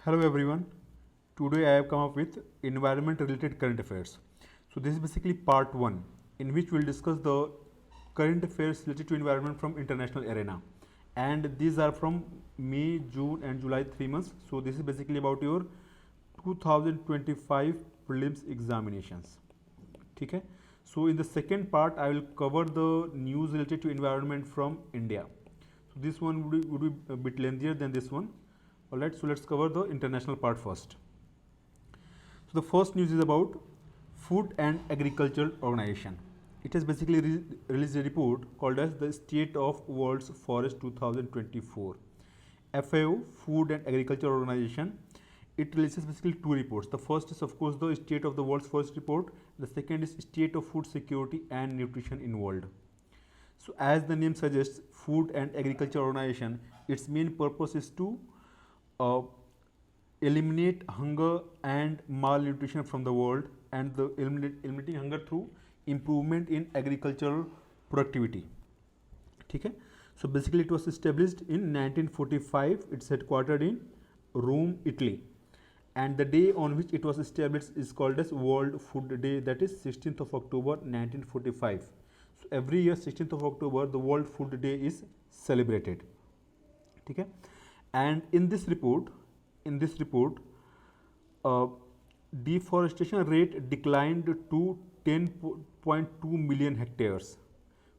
Hello everyone. Today I have come up with environment related current affairs. So this is basically part 1 in which we'll discuss the current affairs related to environment from international arena. And these are from May, June and July 3 months. So this is basically about your 2025 prelims examinations. Okay? So in the second part I will cover the news related to environment from India. So this one would be a bit lengthier than this one. Alright, so let's cover the international part first. So the first news is about Food and Agriculture Organization. It has basically released a report called as the State of World's Forest 2024. FAO, Food and Agriculture Organization, it releases basically two reports. The first is of course the State of the World's Forest report. The second is State of Food Security and Nutrition in World. So as the name suggests, Food and Agriculture Organization, its main purpose is to eliminate hunger and malnutrition from the world, and the eliminating hunger through improvement in agricultural productivity. Okay? So basically it was established in 1945. It's headquartered in Rome, Italy, and the day on which it was established is called as World Food Day, that is 16th of October 1945. So every year 16th of October the World Food Day is celebrated. Okay? And in this report, deforestation rate declined to 10.2 million hectares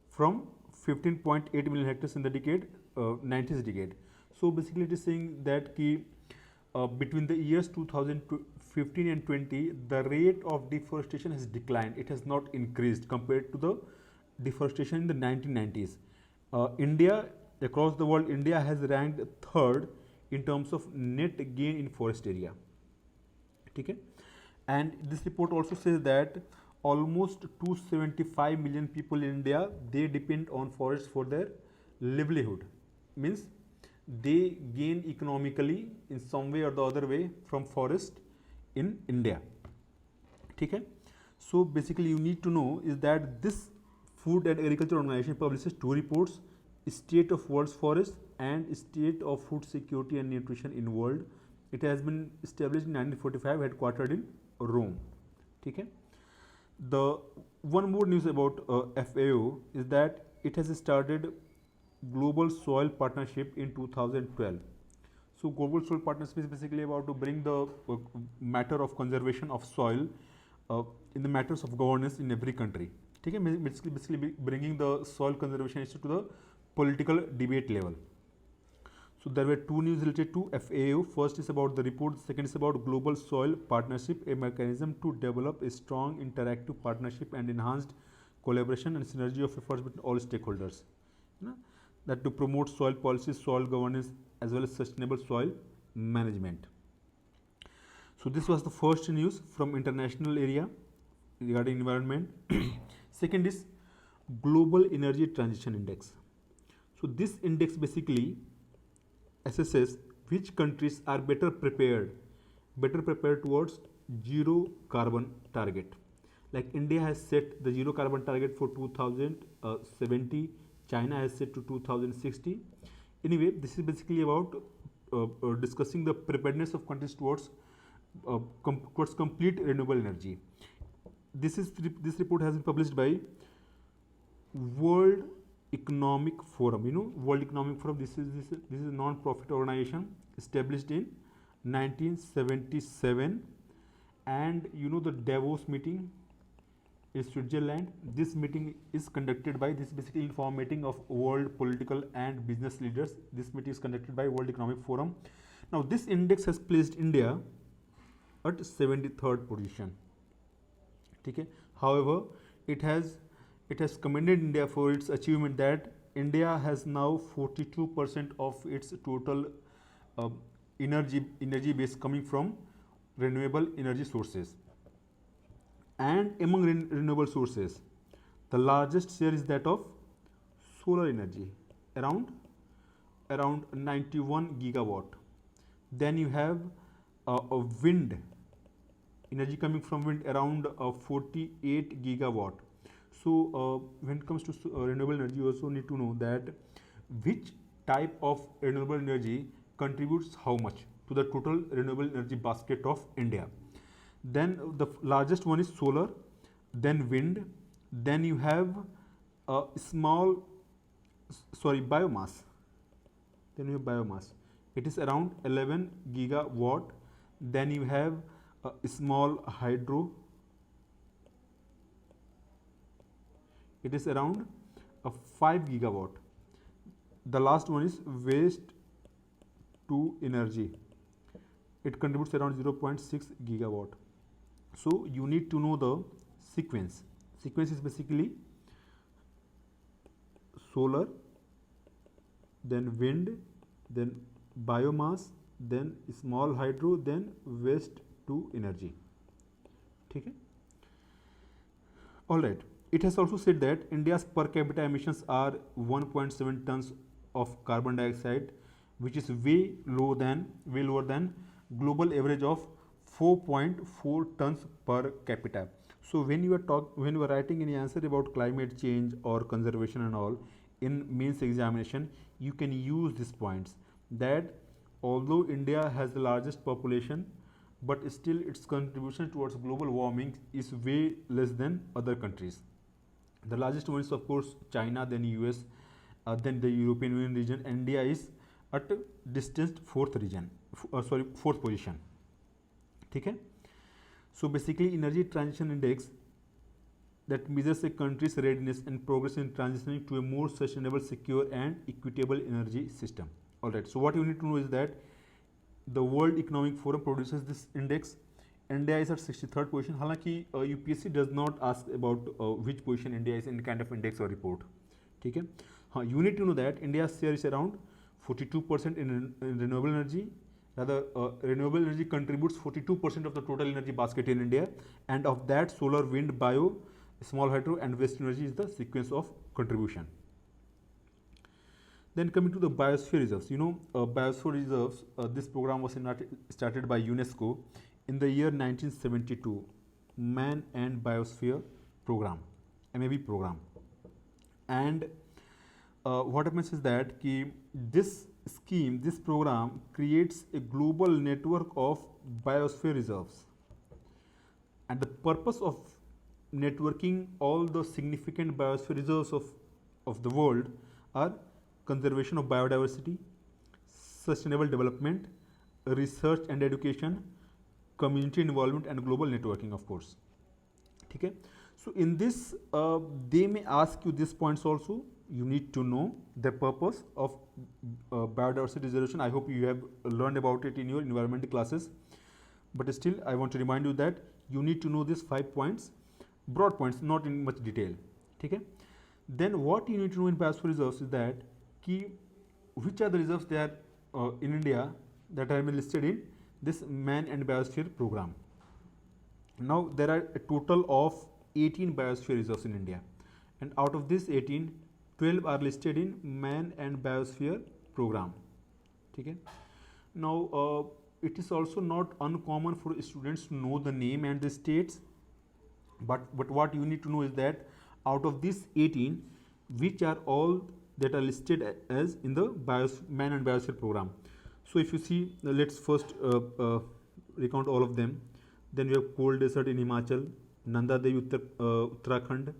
from 15.8 million hectares in the decade 90s decade. So basically it is saying that between the years 2015 and 20, the rate of deforestation has declined. It has not increased compared to the deforestation in the 1990s. India, across the world, India has ranked third in terms of net gain in forest area. Okay? And this report also says that almost 275 million people in India, they depend on forests for their livelihood. Means they gain economically in some way or the other way from forest in India. Okay? So basically you need to know is that this Food and Agriculture Organization publishes two reports: State of World's Forest and State of Food Security and Nutrition in World. It has been established in 1945, headquartered in Rome. Okay? The one more news about FAO is that it has started Global Soil Partnership in 2012. So Global Soil Partnership is basically about to bring the matter of conservation of soil in the matters of governance in every country. Okay? Basically bringing the soil conservation issue to the political debate level. So there were two news related to FAO. First is about the report, second is about Global Soil Partnership, a mechanism to develop a strong interactive partnership and enhanced collaboration and synergy of efforts between all stakeholders. That to promote soil policy, soil governance as well as sustainable soil management. So this was the first news from international area regarding environment. Second is Global Energy Transition Index. So this index basically assesses which countries are better prepared towards zero carbon target. Like India has set the zero carbon target for 2070, China has set to 2060. Anyway, this is basically about discussing the preparedness of countries towards complete renewable energy. This report has been published by World Economic Forum. You know, World Economic Forum, this is a non-profit organization established in 1977, and you know the Davos meeting in Switzerland, this meeting is conducted by, this basically informal meeting of world political and business leaders. This meeting is conducted by World Economic Forum. Now this index has placed India at 73rd position. Okay? However, it has commended India for its achievement that India has now 42% of its total energy base coming from renewable energy sources. And among renewable sources, the largest share is that of solar energy, around 91 gigawatt. Then you have a wind energy coming from wind, around 48 gigawatt. So when it comes to renewable energy, you also need to know that which type of renewable energy contributes how much. to the total renewable energy basket of India. Then the largest one is solar, then wind, then you have a small, biomass. Then you have biomass. It is around 11 gigawatt. Then you have a small hydro. It is around 5 gigawatt. The last one is waste to energy. It contributes around 0.6 gigawatt. So you need to know the sequence. Sequence is basically solar, then wind, then biomass, then small hydro, then waste to energy. Okay? All right. It has also said that India's per capita emissions are 1.7 tons of carbon dioxide, which is way lower than global average of 4.4 tons per capita. So when you are writing any answer about climate change or conservation and all in mains examination, you can use these points that although India has the largest population, but still its contribution towards global warming is way less than other countries. The largest one is of course China, then US, then the European Union region. India is at distant fourth position. Okay? So basically energy transition index that measures a country's readiness and progress in transitioning to a more sustainable, secure and equitable energy system. Alright, so what you need to know is that the World Economic Forum produces this index. India is at 63rd position. Halanki UPSC does not ask about which position India is in kind of index or report. Okay? You need to know that India's share is around 42% in renewable energy. Rather, renewable energy contributes 42% of the total energy basket in India, and of that solar, wind, bio, small hydro and waste energy is the sequence of contribution. Then coming to the biosphere reserves, biosphere reserves, this program was started by UNESCO in the year 1972, Man and Biosphere Program, MAB program. And what happens is that this program creates a global network of biosphere reserves. And the purpose of networking all the significant biosphere reserves of the world are conservation of biodiversity, sustainable development, research and education, community involvement and global networking, of course. Okay? So in this, they may ask you these points also. You need to know the purpose of biodiversity reservation. I hope you have learned about it in your environmental classes. But still, I want to remind you that you need to know these 5 points, broad points, not in much detail. Okay? Then what you need to know in biosphere reserves is that which are the reserves there in India that have been listed in this Man and Biosphere program. Now there are a total of 18 biosphere reserves in India, and out of this 18, 12 are listed in Man and Biosphere program. Okay? Now it is also not uncommon for students to know the name and the states, but what you need to know is that out of these 18, which are all that are listed as in the Man and Biosphere program. So if you see, let's first recount all of them. Then we have cold desert in Himachal, Nanda Devi Uttarakhand.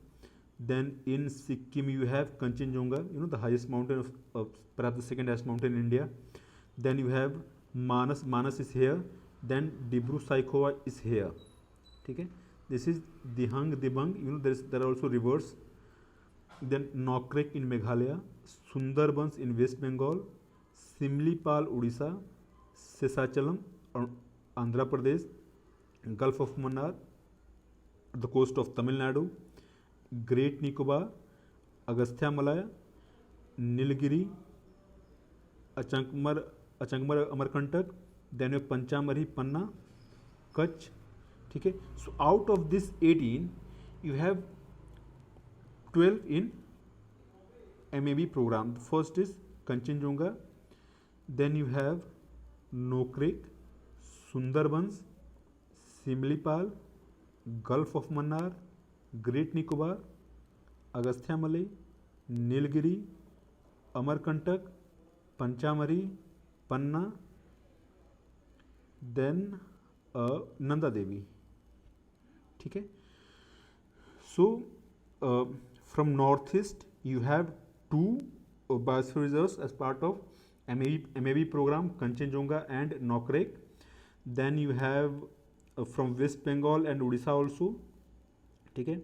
Then in Sikkim you have Kanchenjunga, the highest mountain of perhaps the second highest mountain in India. Then you have Manas is here. Then Dibru Saikhowa is here. Okay? This is Dihang, Dibang. There are also rivers. Then Nokrek in Meghalaya, Sundarbans in West Bengal, Simlipal, Odisha, Sesachalam, Andhra Pradesh, Gulf of Mannar, the coast of Tamil Nadu, Great Nicobar, Agastya Malaya, Nilgiri, Achankmar Amarkantak, then you have Panchamari, Panna, Kutch. Okay? So out of this 18, you have 12 in MAB program. The first is Kanchenjunga, then you have Nokrek, Sundarbans, Simlipal, Gulf of Mannar, Great Nicobar, Agastya Malay, Nilgiri, Amarkantak, Panchamari, Panna, then Nanda Devi. ठीक है. So from northeast you have two biosphere reserves as part of MAB program, Kanchenjunga and Nokrek. Then you have from West Bengal and Odisha also. ठीक है.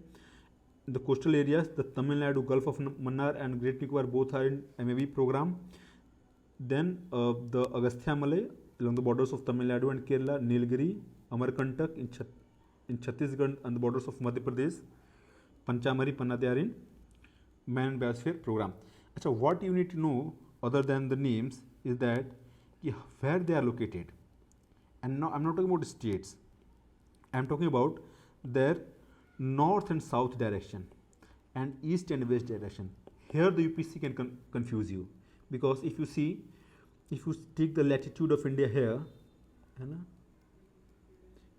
The coastal areas, the Tamil Nadu, Gulf of Mannar and Great Nicobar both are in MAB program. Then the Agastya Malay along the borders of Tamil Nadu and Kerala, Nilgiri, Amarkantak in Chhattisgarh and the borders of Madhya Pradesh, Panchamari, Panna, they are in Man Biosphere program. Achha, what you need to know other than the names is that where they are located. And now I'm not talking about states. I'm talking about their north and south direction and east and west direction. Here the UPC can confuse you, because if you see, if you take the latitude of India here,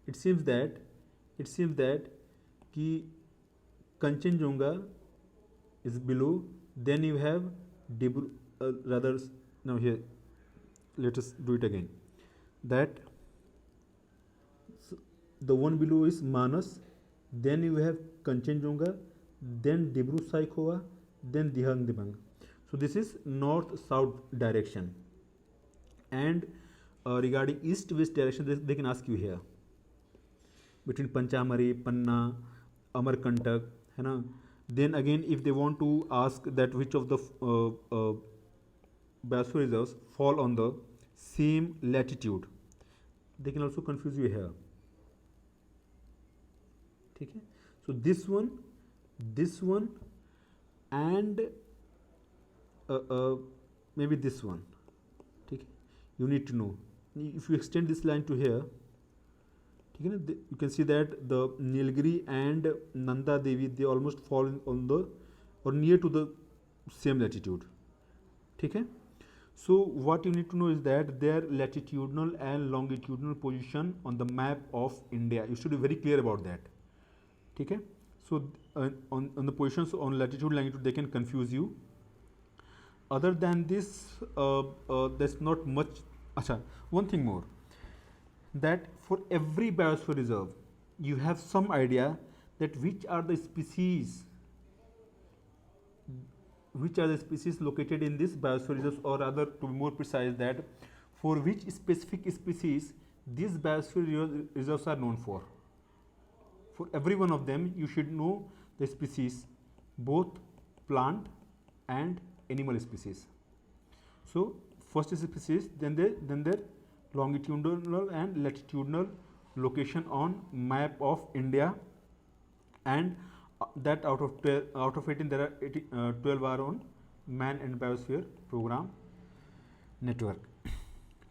it seems that ki Kanchenjunga is below, then you have now here let us do it again, that the one below is Manas, then you have Kanchenjunga, then Dibru Saikhowa, then Dihang Dibang. So this is north-south direction. And regarding east-west direction, they can ask you here. Between Panchamari, Panna, Amarkantak, है ना. Then again, if they want to ask that which of the biosphere reserves fall on the same latitude, they can also confuse you here. ठीक है. So this one and maybe this one. ठीक है. You need to know. If you extend this line to here, ठीक है ना, you can see that the Nilgiri and Nanda Devi, they almost fall on the or near to the same latitude. ठीक है. So what you need to know is that their latitudinal and longitudinal position on the map of India. You should be very clear about that. ठीक है. So on the positions on latitude, longitude, they can confuse you. Other than this, there's not much. Achha, one thing more, that for every biosphere reserve, you have some idea that which are the species located in this biosphere reserves, or rather to be more precise, that for which specific species these biosphere reserves are known for. For every one of them, you should know the species, both plant and animal species. So first is species, then their longitudinal and latitudinal location on map of India, and that out of 18 there are 12 are on Man and Biosphere program network.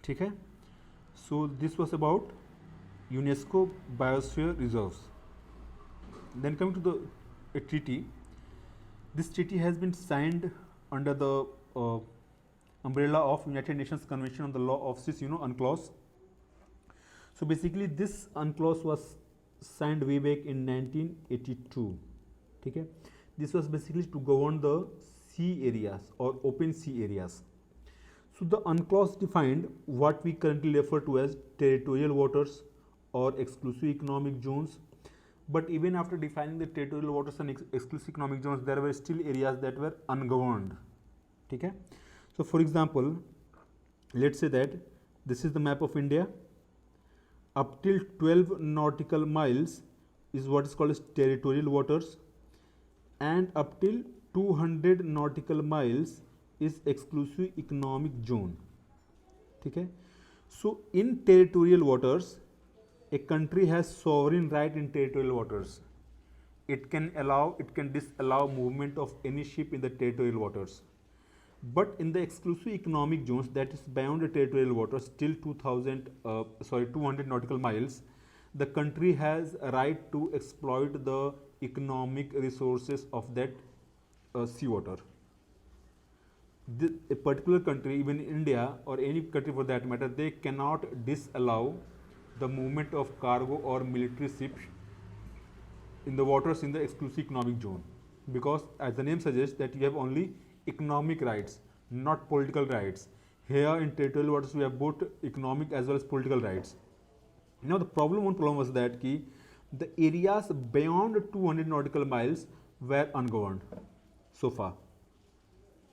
ठीक है. So this was about UNESCO Biosphere Reserves. Then coming to a treaty. This treaty has been signed under the umbrella of United Nations Convention on the Law of Seas, UNCLOS. So basically this UNCLOS was signed way back in 1982. Okay? This was basically to govern the sea areas or open sea areas. So the UNCLOS defined what we currently refer to as territorial waters or exclusive economic zones. But even after defining the territorial waters and exclusive economic zones, there were still areas that were ungoverned. Okay? So for example, let's say that this is the map of India. Up till 12 nautical miles is what is called as territorial waters, and up till 200 nautical miles is exclusive economic zone. Okay? So in territorial waters, a country has sovereign right in territorial waters. It can disallow movement of any ship in the territorial waters. But in the exclusive economic zones, that is beyond the territorial waters till 200 nautical miles, the country has a right to exploit the economic resources of that seawater. A particular country, even India or any country for that matter, they cannot disallow the movement of cargo or military ships in the waters in the exclusive economic zone, because as the name suggests that you have only economic rights, not political rights. Here in territorial waters we have both economic as well as political rights. Now the problem was that the areas beyond 200 nautical miles were ungoverned so far.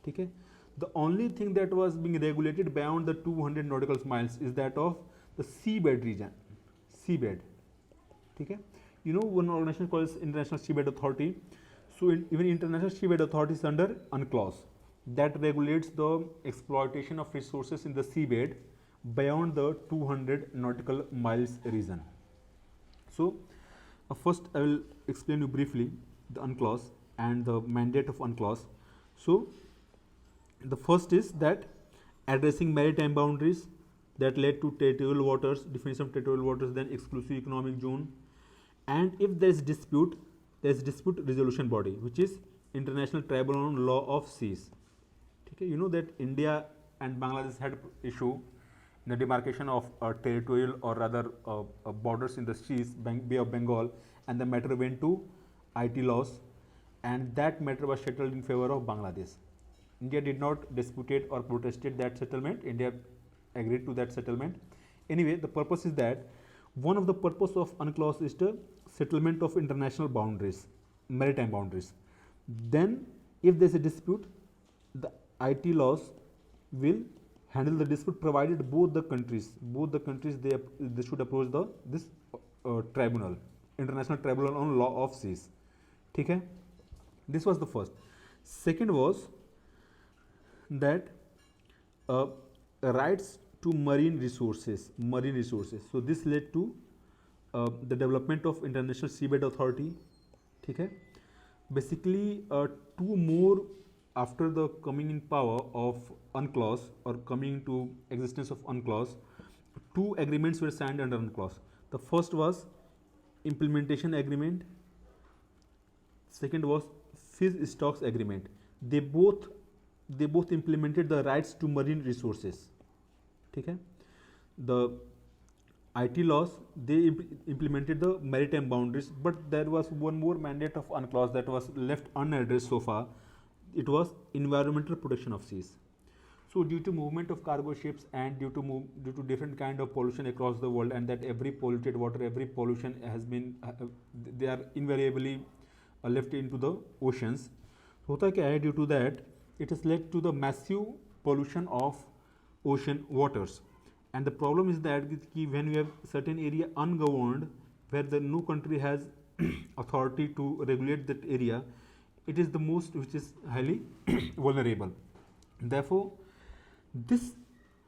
Okay? The only thing that was being regulated beyond the 200 nautical miles is that of the seabed region. Seabed. Okay? You know, one organization called International Seabed Authority. So even International Seabed Authority is under UNCLOS that regulates the exploitation of resources in the seabed beyond the 200 nautical miles region. So first I will explain you briefly the UNCLOS and the mandate of UNCLOS. So the first is that addressing maritime boundaries that led to territorial waters, definition of territorial waters, then exclusive economic zone, and if there is dispute, there is dispute resolution body, which is International Tribunal on Law of Seas. Okay, you know that India and Bangladesh had issue in the demarcation of territorial or rather borders in the seas, Bay of Bengal, and the matter went to IT laws, and that matter was settled in favor of Bangladesh. India did not dispute or protested that settlement. India agreed to that settlement. Anyway, the purpose is that one of the purpose of UNCLOS is the settlement of international boundaries, maritime boundaries. Then, if there is a dispute, the IT laws will handle the dispute provided both the countries they should approach this tribunal, International Tribunal on Law of Seas. Okay? This was the first. Second was that rights to marine resources. So this led to the development of International Seabed Authority. Okay? Basically, two more after the coming in power of UNCLOS or coming into existence of UNCLOS, two agreements were signed under UNCLOS. The first was implementation agreement. Second was fish stocks agreement. They both implemented the rights to marine resources. Okay? The IT laws, they implemented the maritime boundaries, but there was one more mandate of UNCLOS that was left unaddressed so far. It was environmental protection of seas. So due to movement of cargo ships and due to different kind of pollution across the world, and that every polluted water, every pollution has been they are invariably left into the oceans. होता क्या है, due to that it has led to the massive pollution of ocean waters. And the problem is that when you have certain area ungoverned, where no country has authority to regulate that area, it is the most which is highly vulnerable. Therefore, this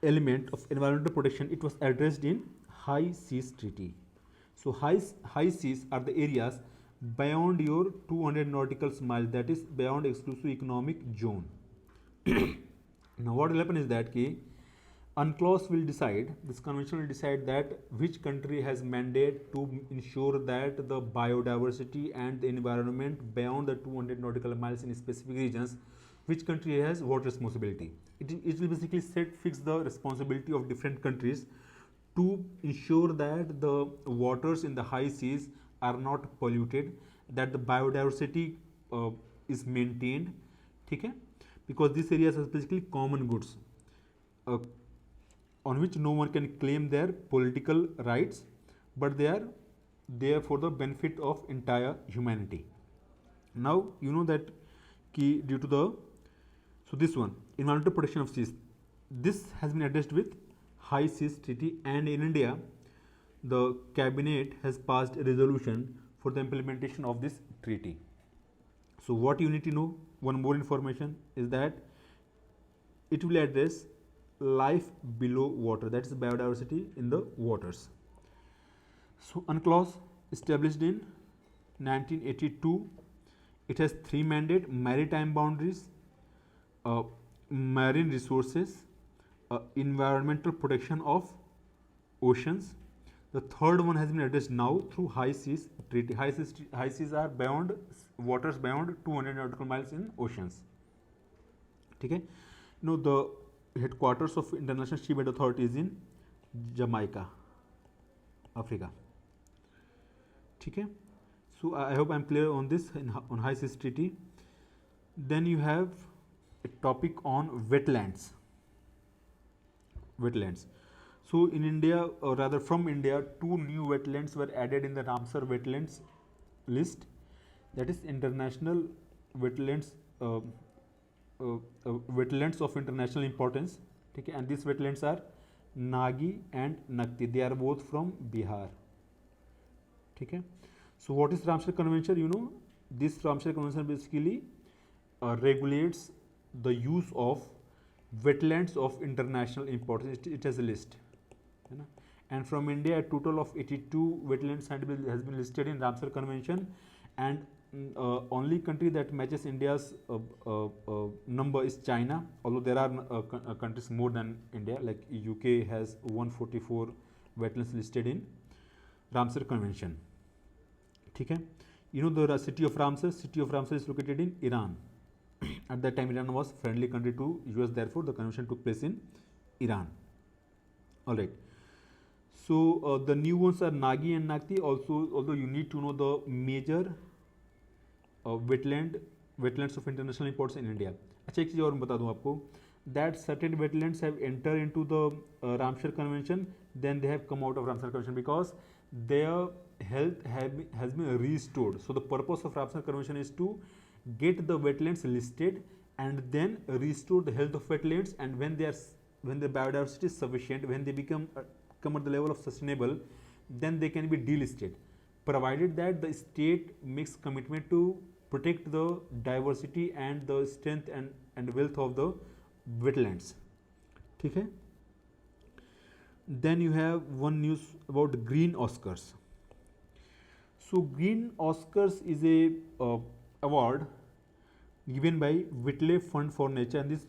element of environmental protection, it was addressed in High Seas Treaty. So high seas are the areas beyond your 200 nautical miles, that is beyond exclusive economic zone. Now what will happen is that UNCLOS will decide, this convention will decide that which country has mandate to ensure that the biodiversity and the environment beyond the 200 nautical miles in specific regions, which country has what responsibility. It will basically fix the responsibility of different countries to ensure that the waters in the high seas are not polluted, that the biodiversity is maintained. Okay? Because these areas are basically common goods on which no one can claim their political rights, but they are there for the benefit of entire humanity. Now you know that due to the this one, environmental protection of seas, this has been addressed with High Seas Treaty, and in India the cabinet has passed a resolution for the implementation of this treaty. So what you need to know, one more information, is that it will address life below water, that is biodiversity in the waters. So UNCLOS established in 1982. It has three mandates: maritime boundaries, marine resources, environmental protection of oceans. The third one has been addressed now through High Seas Treaty. High seas are beyond waters beyond 200 nautical miles in oceans. Okay? Now the headquarters of International Seabed Authority is in Jamaica, Africa. Okay? So I hope I am clear on this on High Seas Treaty. Then you have a topic on wetlands. So in India, or rather from India, two new wetlands were added in the Ramsar wetlands list, that is international wetlands, wetlands of international importance. Okay, and these wetlands are Nagi and Nakti. They are both from Bihar. Okay. So what is Ramsar Convention? You know, this Ramsar Convention basically regulates the use of wetlands of international importance. It has a list. You know? And from India, a total of 82 wetlands has been listed in Ramsar Convention, and only country that matches India's number is China, although there are countries more than India, like UK has 144 wetlands listed in Ramsar Convention. Okay? You know the city of Ramsar? City of Ramsar is located in Iran. At that time, Iran was friendly country to US, therefore the convention took place in Iran. Alright. So the new ones are Nagi and Nakti. Also, although you need to know the major wetlands of international importance in India. अच्छा एक चीज़ और बता दूँ आपको, that certain wetlands have entered into the Ramsar Convention, then they have come out of Ramsar Convention because their health has been restored. So the purpose of Ramsar Convention is to get the wetlands listed and then restore the health of wetlands, and when the biodiversity is sufficient, when they come at the level of sustainable, then they can be delisted, provided that the state makes commitment to protect the diversity and the strength and wealth of the wetlands. Okay? Then you have one news about Green Oscars. So Green Oscars is a award given by Whitley Fund for Nature, and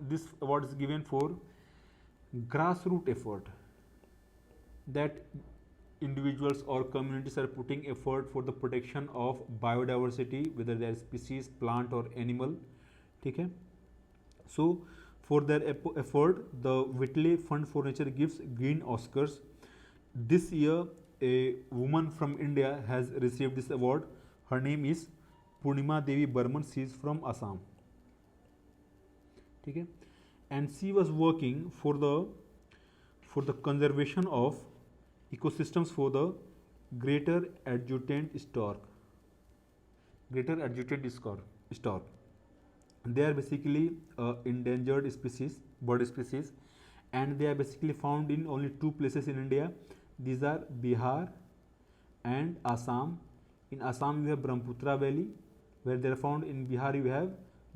this award is given for grassroots effort, that individuals or communities are putting effort for the protection of biodiversity, whether they are species, plant or animal. Okay? So for their effort, the Whitley Fund for Nature gives Green Oscars. This year, a woman from India has received this award. Her name is Purnima Devi Burman. She is from Assam. Okay? And she was working for the conservation of ecosystems for the greater adjutant stork. Greater adjutant stork. They are basically endangered species, bird species, and they are basically found in only two places in India. These are Bihar and Assam. In Assam you have Brahmaputra Valley where they are found. In Bihar you have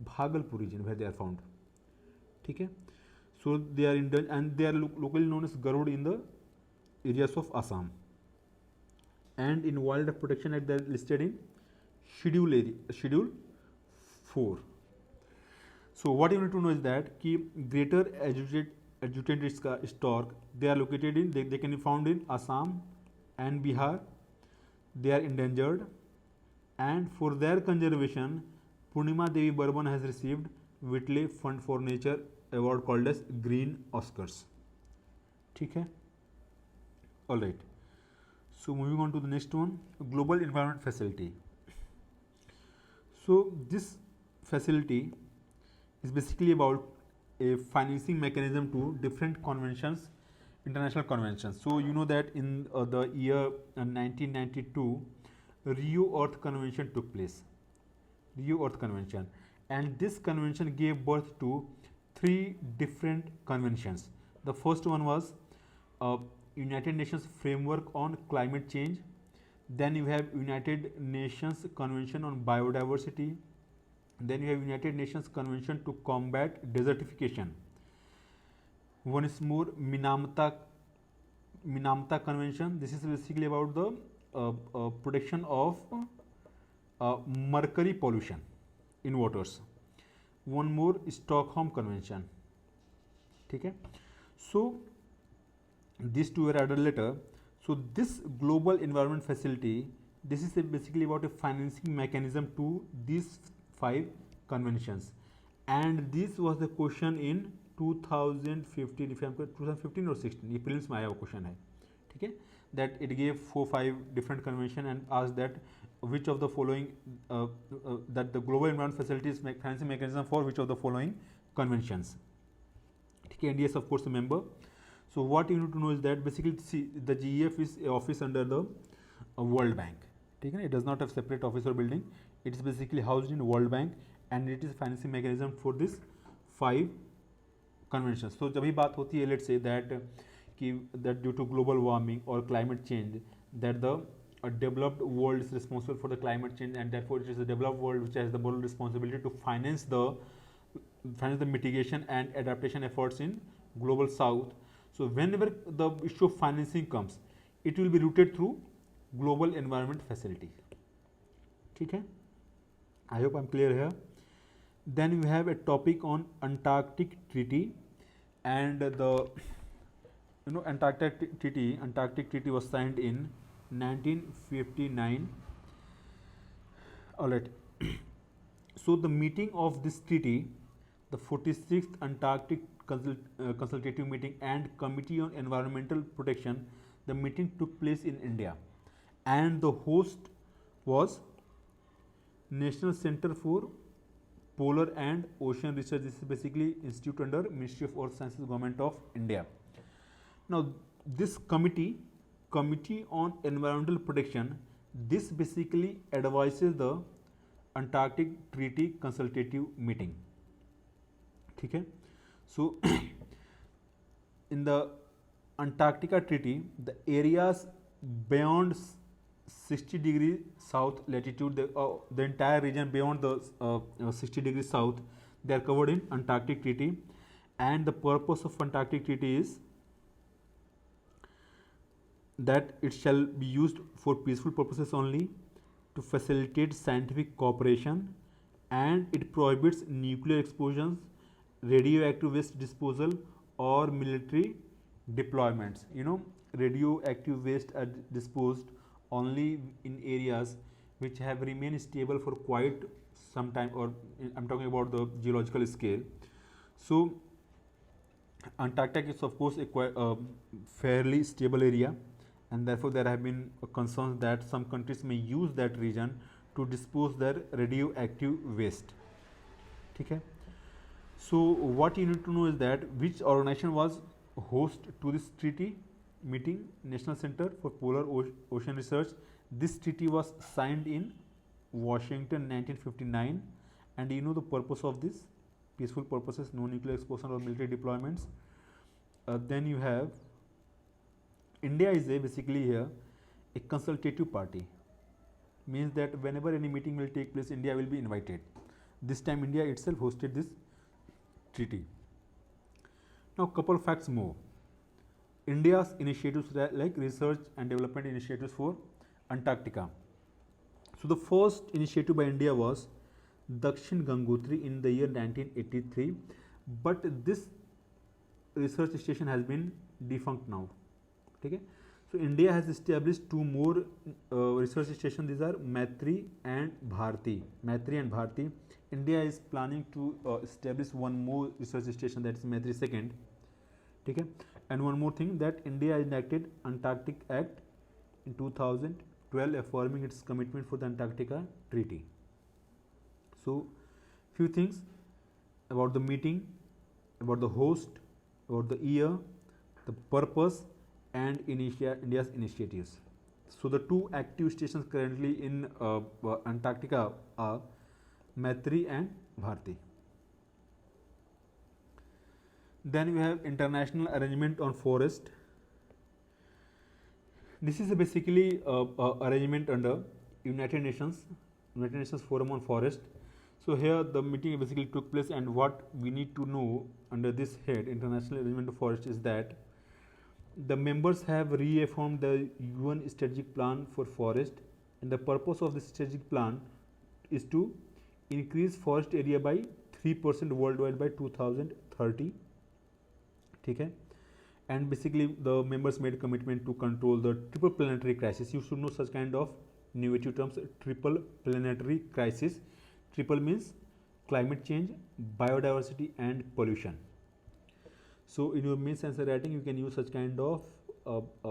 Bhagalpur region where they are found. Okay? So they are endangered and they are locally known as Garud in the areas of Assam. And in Wildlife Protection Act they are listed in Schedule 4. So what you need to know is that greater adjutant stork, they are located in, they can be found in Assam and Bihar. They are endangered, and for their conservation, Purnima Devi Burman has received Whitley Fund for Nature award called as Green Oscars. Okay? Alright. So moving on to the next one, Global Environment Facility. So this facility is basically about a financing mechanism to different conventions, international conventions. So you know that in the year 1992, Rio Earth Convention took place. Rio Earth Convention, and this convention gave birth to three different conventions. The first one was United Nations Framework on Climate Change. Then you have United Nations Convention on Biodiversity. Then you have United Nations Convention to Combat Desertification. One is more Minamata Convention. This is basically about the protection of mercury pollution in waters. One more Stockholm Convention. Okay? So these two were added later. So this Global Environment Facility, this is basically about a financing mechanism to these 5 conventions, and this was the question in 2015, if I am correct, 2015 or 16, ये prelims में आया वो question है, ठीक है, that it gave 4-5 different convention and asked that which of the following that the Global Environment Facility is financing mechanism for which of the following conventions. ठीक है, India is of course a member. So what you need to know is that basically see the GEF is a office under the World Bank. Okay? It does not have separate office or building. It is basically housed in World Bank and it is financing mechanism for this 5 conventions. So जब भी बात होती है let's say that due to global warming or climate change that the developed world is responsible for the climate change and therefore it is the developed world which has the moral responsibility to finance the mitigation and adaptation efforts in global south. So whenever the issue of financing comes, it will be routed through global environment facility. Okay, I hope I'm clear here. Then we have a topic on Antarctic Treaty, and the Antarctic Treaty was signed in 1959. All right. So the meeting of this treaty, the 46th Antarctic Consultative Meeting and Committee on Environmental Protection, the meeting took place in India, and the host was National Center for Polar and Ocean Research. This is basically institute under Ministry of Earth Sciences, Government of India. Now this committee on environmental protection, this basically advises the Antarctic Treaty Consultative Meeting. Okay, so in the Antarctica Treaty, the areas beyond 60 degrees south latitude, the entire region beyond the 60 degrees south, they are covered in Antarctic Treaty, and the purpose of Antarctic Treaty is that it shall be used for peaceful purposes only, to facilitate scientific cooperation, and it prohibits nuclear explosions, radioactive waste disposal or military deployments. Radioactive waste are disposed only in areas which have remained stable for quite some time, or I'm talking about the geological scale. So Antarctica is of course a fairly stable area, and therefore there have been concerns that some countries may use that region to dispose their radioactive waste. Okay. So what you need to know is that which organization was host to this treaty meeting, National Center for Polar Ocean Research. This treaty was signed in Washington 1959, and the purpose of this: peaceful purposes, no nuclear explosion or military deployments. Then you have India is basically here a consultative party, means that whenever any meeting will take place, India will be invited. This time India itself hosted this treaty. Now couple of facts more. India's initiatives like research and development initiatives for Antarctica. So the first initiative by India was Dakshin Gangotri in the year 1983, but this research station has been defunct now. Okay. So India has established 2 more research stations. These are Maitri and Bharti. India is planning to establish 1 more research station, that is Maitri 2nd. Okay. And one more thing, that India enacted Antarctic Act in 2012, affirming its commitment for the Antarctica Treaty. So few things about the meeting, about the host, about the year, the purpose, and India's initiatives. So the 2 active stations currently in Antarctica are Maitri and Bharti. Then we have International Arrangement on Forest. This is basically arrangement under United Nations Forum on Forest. So here the meeting basically took place, and what we need to know under this head, International Arrangement of Forest, is that the members have reaffirmed the UN strategic plan for forest, and the purpose of this strategic plan is to increase forest area by 3% worldwide by 2030. Okay. And basically the members made a commitment to control the triple planetary crisis. You should know such kind of innovative terms: triple planetary crisis. Triple means climate change, biodiversity, and pollution. So in your main answer writing, you can use such kind of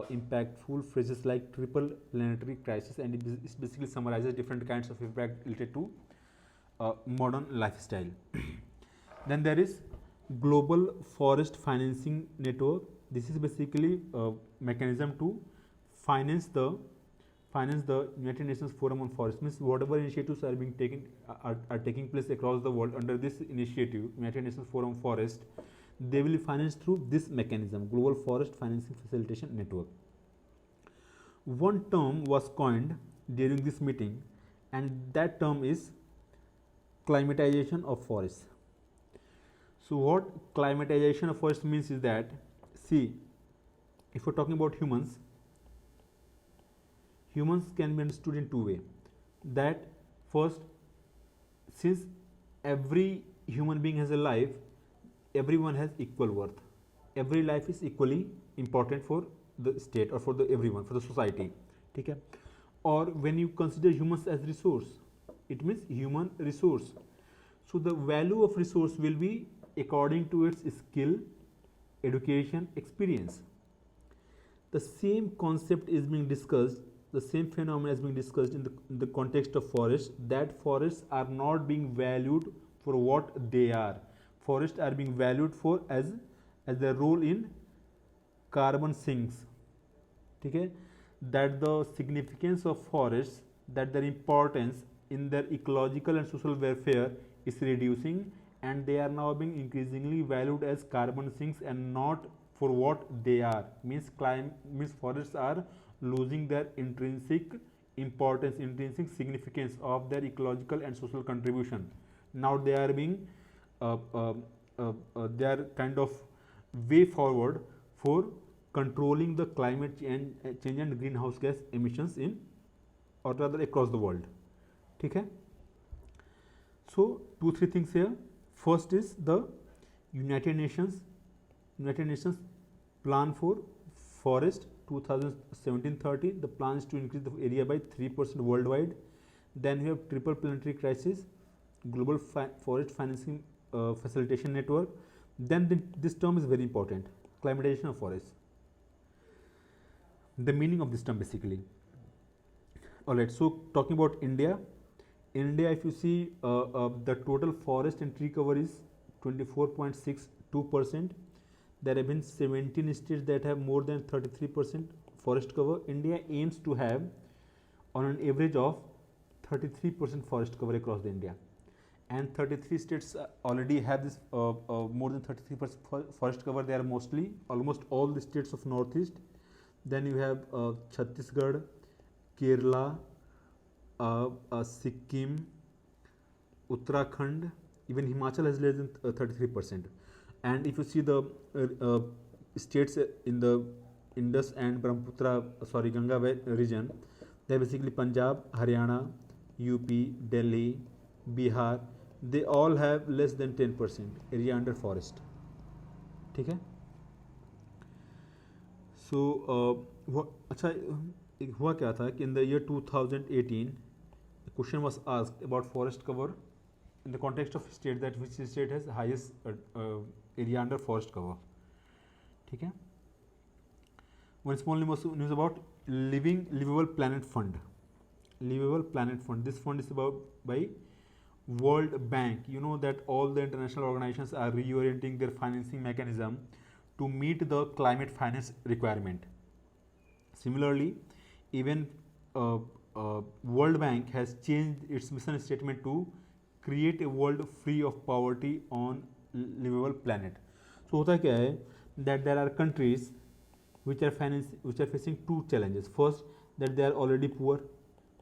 impactful phrases like triple planetary crisis, and it basically summarizes different kinds of impact related to modern lifestyle. Then there is Global Forest Financing Network. This is basically a mechanism to finance the United Nations Forum on Forest. Means whatever initiatives are being taken are taking place across the world under this initiative, United Nations Forum on Forest, they will be financed through this mechanism, Global Forest Financing Facilitation Network. One term was coined during this meeting, and that term is climatization of forests. So what climatization of forests means is that, see, if we're talking about humans can be understood in two ways. That first, since every human being has a life, everyone has equal worth. Every life is equally important for the state or for the everyone, for the society. Okay? Or when you consider humans as resource, it means human resource. So the value of resource will be according to its skill, education, experience. The same concept is being discussed, the same phenomenon is being discussed in the context of forests, that forests are not being valued for what they are. Forests are being valued for as their role in carbon sinks. Okay? That the significance of forests, that their importance in their ecological and social welfare is reducing, and they are now being increasingly valued as carbon sinks and not for what they are. Means forests are losing their intrinsic importance, intrinsic significance of their ecological and social contribution. Now they are being they are kind of way forward for controlling the climate change and greenhouse gas emissions in, or rather across the world. Okay? So 2-3 things here. First is the United Nations plan for forest 2017-30. The plan is to increase the area by 3% worldwide. Then we have triple planetary crisis, Global Forest Financing Facilitation Network. Then this term is very important, climatization of forests. The meaning of this term basically. Alright, so talking about India, if you see the total forest and tree cover is 24.62%. There have been 17 states that have more than 33% forest cover. India aims to have on an average of 33% forest cover across the India, and 33 states already have this more than 33% forest cover. They are mostly almost all the states of Northeast. Then you have Chhattisgarh, Kerala, Sikkim, Uttarakhand, even Himachal has less than 33%. And if you see the states in the Indus and Ganga region, they are basically Punjab, Haryana, UP, Delhi, Bihar. They all have less than 10% area under forest. Okay? So अच्छा हुआ क्या था कि in the year 2018 a question was asked about forest cover in the context of state, that which state has highest area under forest cover. ठीक है? One small news about Livable Planet Fund. Livable Planet Fund. This fund is about by World Bank. You know that all the international organizations are reorienting their financing mechanism to meet the climate finance requirement. Similarly, even World Bank has changed its mission statement to create a world free of poverty on livable planet. So होता क्या है that there are countries which are facing two challenges. First, that they are already poor,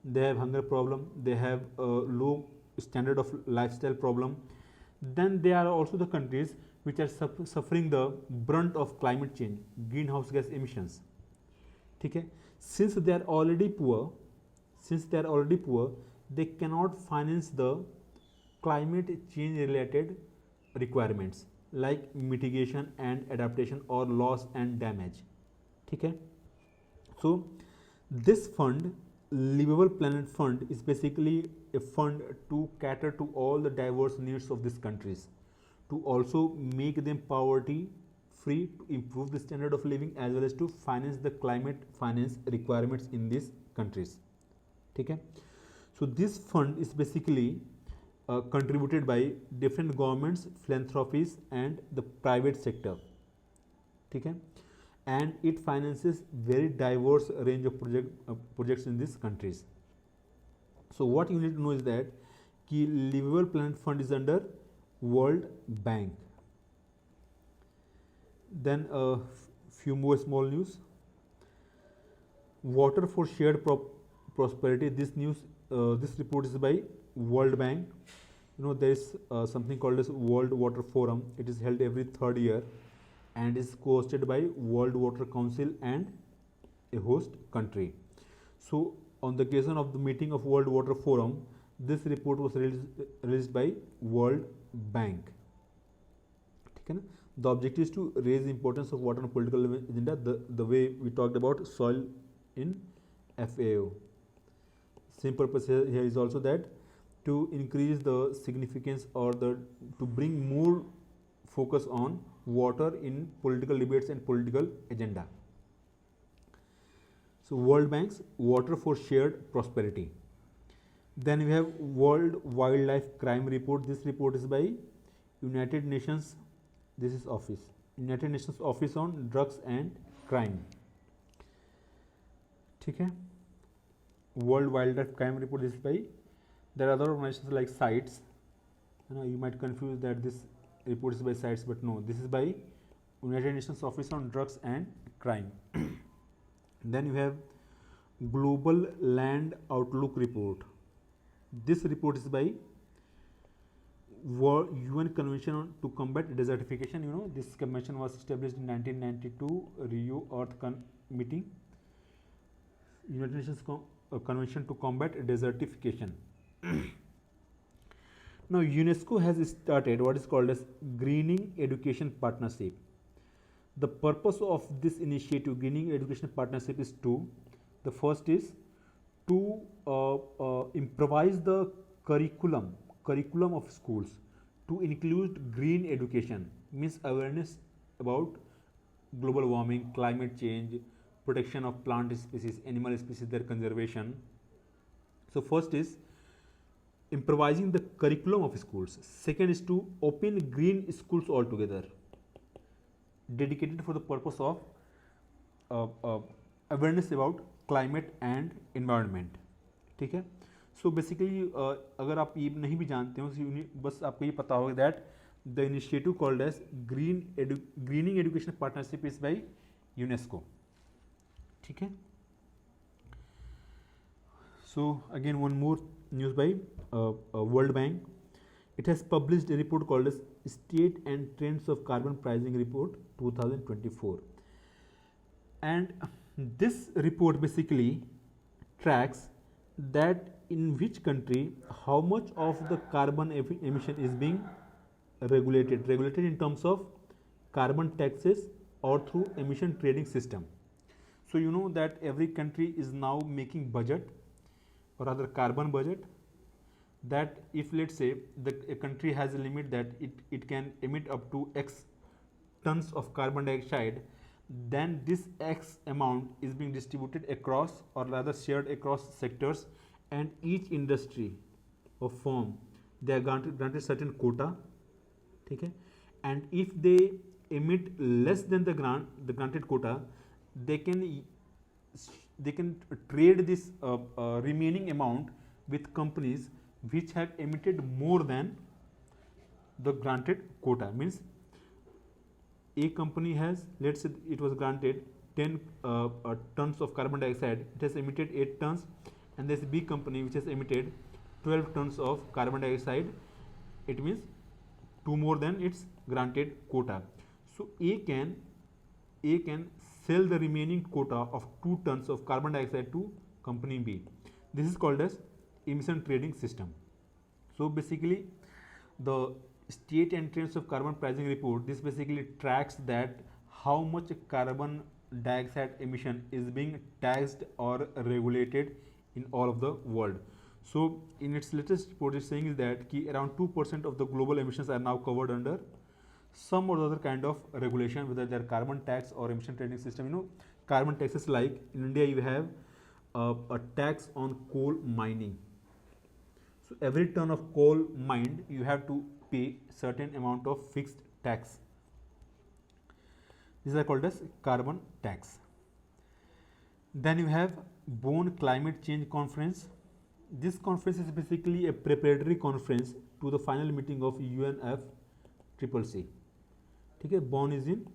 they have hunger problem, they have low standard of lifestyle problem. Then there are also the countries which are suffering the brunt of climate change, greenhouse gas emissions. ठीक है? Since they are already poor, they cannot finance the climate change related requirements like mitigation and adaptation or loss and damage. ठीक है? So this fund, Livable Planet Fund, is basically a fund to cater to all the diverse needs of these countries, to also make them poverty free, to improve the standard of living, as well as to finance the climate finance requirements in these countries. ठीक है? So this fund is basically contributed by different governments, philanthropies and the private sector. ठीक है? and it finances very diverse range of projects in these countries. So what you need to know is that कि Livable Planet Fund is under World Bank. Then a few more small news. Water for Shared Prosperity. This report is by World Bank. You know, there is something called as World Water Forum. It is held every third year and is co-hosted by World Water Council and a host country. So on the occasion of the meeting of World Water Forum, this report was released by World Bank. Okay? The objective is to raise the importance of water on a political agenda, the way we talked about soil in FAO. Same purpose here is also that to increase the significance or to bring more focus on water in political debates and political agenda. So World Bank's Water for Shared Prosperity. Then we have World Wildlife Crime Report. This report is by United Nations. This is office. United Nations Office on Drugs and Crime. ठीक है. World Wildlife Crime Report. This is by. There are other organizations like CITES. You might confuse that this report is by CITES, but no. This is by United Nations Office on Drugs and Crime. Then you have Global Land Outlook Report. This report is by UN Convention to Combat Desertification. You know, this convention was established in 1992, Rio Earth Meeting. United Nations Convention to Combat Desertification. Now, UNESCO has started what is called as Greening Education Partnership. The purpose of this initiative, Greening Education Partnership, is two. The first is to improvise the curriculum of schools to include green education, means awareness about global warming, climate change, protection of plant species, animal species, their conservation. So first is improvising the curriculum of schools. Second is to open green schools altogether, dedicated for the purpose of awareness about climate and environment. ठीक है. So basically अगर आप ये नहीं भी जानते हो, बस आपको ये पता होगा that the initiative called as Greening Education Partnership is by UNESCO. ठीक है. So again one more news by World Bank. It has published a report called as State and Trends of Carbon Pricing Report 2024. And this report basically tracks that in which country how much of the carbon emission is being regulated in terms of carbon taxes or through emission trading system. So you know that every country is now making budget, or rather carbon budget, that if let's say a country has a limit that it can emit up to X tons of carbon dioxide, then this X amount is being distributed across, or rather shared across sectors, and each industry or firm, they are granted certain quota. Okay? And if they emit less than the granted quota, they can trade this remaining amount with companies which have emitted more than the granted quota. Means a company has, let's say it was granted 10 tons of carbon dioxide, it has emitted 8 tons, and there's a B company which has emitted 12 tons of carbon dioxide. It means 2 more than its granted quota. So A can sell the remaining quota of 2 tons of carbon dioxide to company B. This is called as emission trading system. So basically the State and Trends of Carbon Pricing Report, this basically tracks that how much carbon dioxide emission is being taxed or regulated in all of the world. So in its latest report, it's saying is that around 2% of the global emissions are now covered under some or other kind of regulation, whether they're carbon tax or emission trading system. You know, carbon taxes, like in India you have a tax on coal mining. So every ton of coal mined, you have to pay certain amount of fixed tax. These are called as carbon tax. Then you have Bonn Climate Change Conference. This conference is basically a preparatory conference to the final meeting of UNFCCC. ठीक है, Bonn is in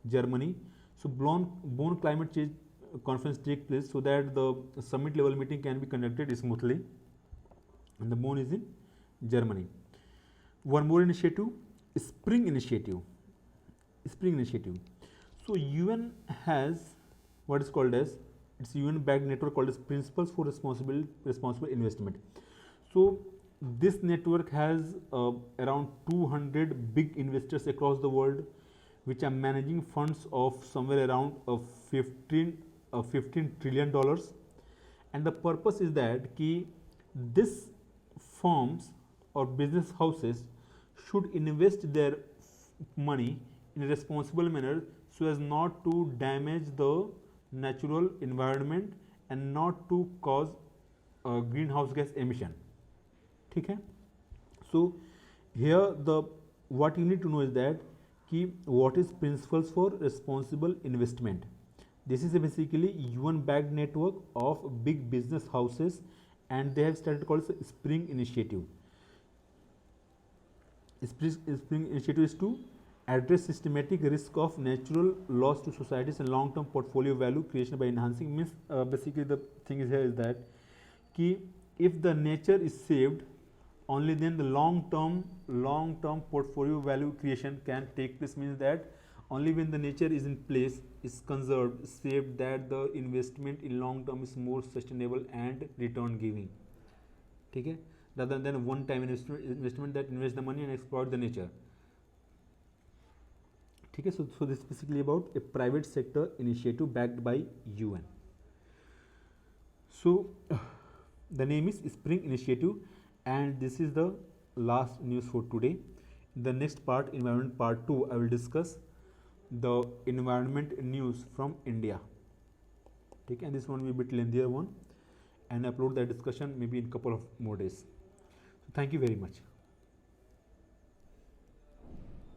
Germany. So Bonn Climate Change Conference take place so that the summit level meeting can be conducted smoothly. And the Bonn is in Germany. One more initiative, Spring Initiative. Spring Initiative. So UN has what is called as, it's UN-backed network called as Principles for Responsible Investment. So this network has around 200 big investors across the world, which are managing funds of somewhere around $15 trillion. And the purpose is that this firms or business houses should invest their money in a responsible manner so as not to damage the natural environment and not to cause greenhouse gas emission. ठीक है? So here what you need to know is that what is Principles for Responsible Investment. This is basically UN-backed network of big business houses, and they have started called Spring Initiative. Spring Initiative is to address systematic risk of natural loss to societies and long-term portfolio value creation by enhancing. Means basically the thing is here is that if the nature is saved, only then the long-term portfolio value creation can take place. Means that only when the nature is in place, is conserved, saved, that the investment in long term is more sustainable and return giving. ठीक है, rather than one time investment that invest the money and exploit the nature. ठीक है, so this is basically about a private sector initiative backed by UN. So the name is Spring Initiative, and this is the last news for today. In the next part, environment part 2, I will discuss the environment news from India. Okay, and this one will be a bit lengthier one, and upload that discussion maybe in a couple of more days. So thank you very much.